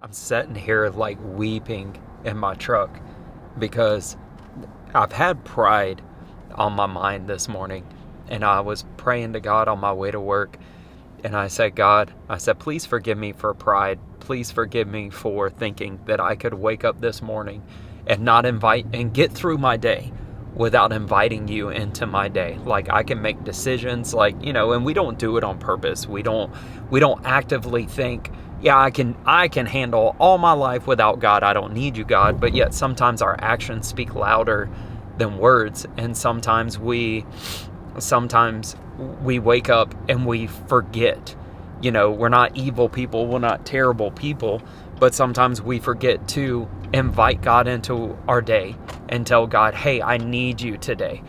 I'm sitting here like weeping in my truck because I've had pride on my mind this morning. And I was praying to God on my way to work. And I said, God, please forgive me for pride. Please forgive me for thinking that I could wake up this morning and not invite and get through my day without inviting you into my day. Like I can make decisions and we don't do it on purpose. We don't actively think, yeah, I can handle all my life without God. I don't need you, God. But yet sometimes our actions speak louder than words. And sometimes we wake up and we forget. We're not evil people. We're not terrible people. But sometimes we forget to invite God into our day and tell God, hey, I need you today.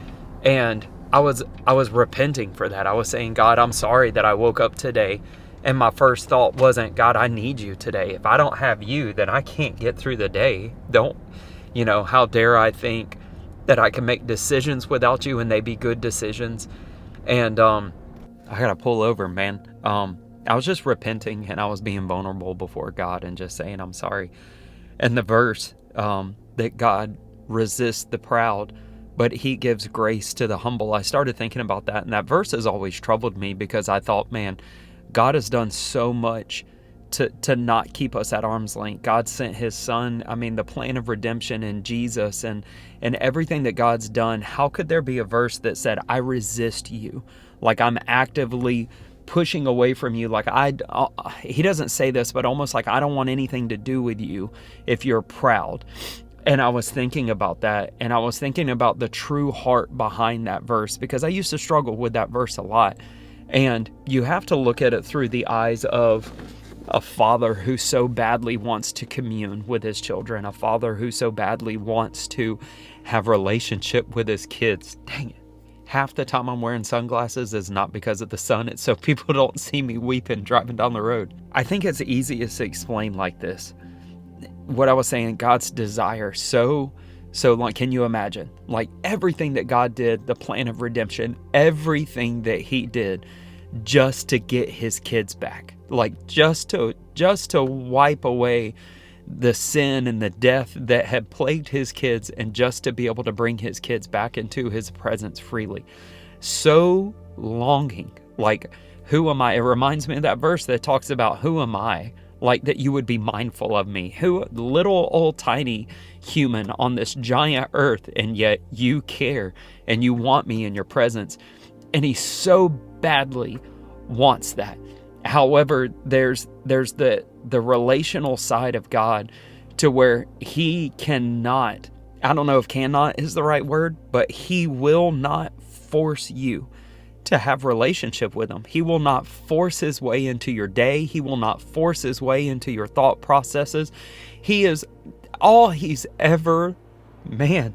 And I was repenting for that. I was saying, God, I'm sorry that I woke up today and my first thought wasn't, God, I need you today. If I don't have you, then I can't get through the day. How dare I think that I can make decisions without you and they be good decisions. And I gotta pull over, man. I was just repenting and I was being vulnerable before God and just saying I'm sorry. And the verse that God resists the proud, but he gives grace to the humble. I started thinking about that, and that verse has always troubled me because I thought, man, God has done so much to not keep us at arm's length. God sent his son. The plan of redemption in Jesus and everything that God's done. How could there be a verse that said, I resist you? Like I'm actively pushing away from you. Like he doesn't say this, but almost like I don't want anything to do with you if you're proud. And I was thinking about that, and I was thinking about the true heart behind that verse, because I used to struggle with that verse a lot. And you have to look at it through the eyes of a father who so badly wants to commune with his children, a father who so badly wants to have relationship with his kids. Dang it. Half the time I'm wearing sunglasses is not because of the sun. It's so people don't see me weeping driving down the road. I think it's easiest to explain like this. What I was saying, God's desire so long. Can you imagine? Like everything that God did, the plan of redemption, everything that he did just to get his kids back. Like just to wipe away the sin and the death that had plagued his kids, and just to be able to bring his kids back into his presence freely. So longing, like, who am I? It reminds me of that verse that talks about, who am I? Like that you would be mindful of me. Who, little old tiny human on this giant earth, and yet you care and you want me in your presence. And he so badly wants that. However, there's the relational side of God to where he cannot, I don't know if cannot is the right word, but he will not force you to have relationship with him. He will not force his way into your day. He will not force his way into your thought processes. He is all he's ever looking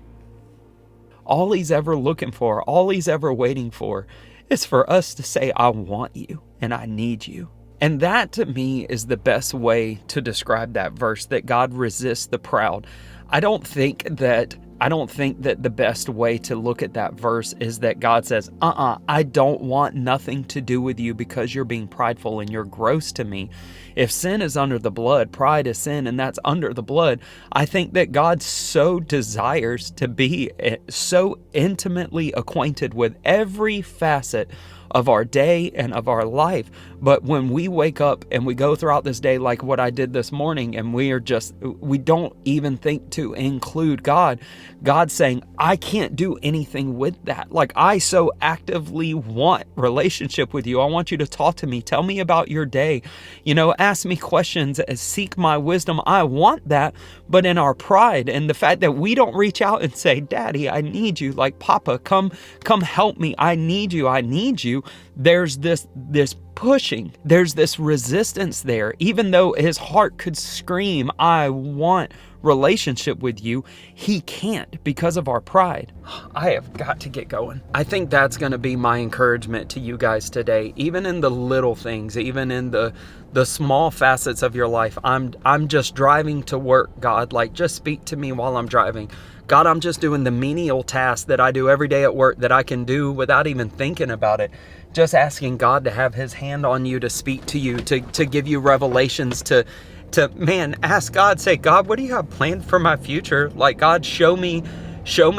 for, all he's ever waiting for is for us to say, I want you and I need you. And that to me is the best way to describe that verse, that God resists the proud. I don't think that the best way to look at that verse is that God says, I don't want nothing to do with you because you're being prideful and you're gross to me. If sin is under the blood, pride is sin, and that's under the blood. I think that God so desires to be so intimately acquainted with every facet of our day and of our life. But when we wake up and we go throughout this day like what I did this morning, and we don't even think to include God, God's saying, I can't do anything with that. Like, I so actively want relationship with you. I want you to talk to me. Tell me about your day. Ask me questions, seek my wisdom. I want that. But in our pride and the fact that we don't reach out and say, Daddy, I need you. Like, Papa, come help me. I need you. There's this pushing. There's this resistance there. Even though his heart could scream, I want relationship with you, he can't because of our pride. I have got to get going. I think that's going to be my encouragement to you guys today. Even in the little things, even in the small facets of your life. I'm just driving to work, God. Like, just speak to me while I'm driving. God, I'm just doing the menial tasks that I do every day at work that I can do without even thinking about it. Just asking God to have his hand on you, to speak to you, to give you revelations, to to, man, ask God, say, God, what do you have planned for my future? Like, God, show me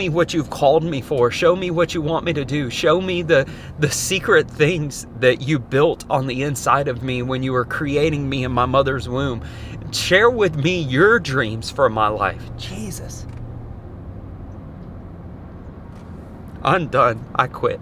what you've called me for. Show me what you want me to do. Show me the secret things that you built on the inside of me when you were creating me in my mother's womb. Share with me your dreams for my life. Jesus. I'm done. I quit.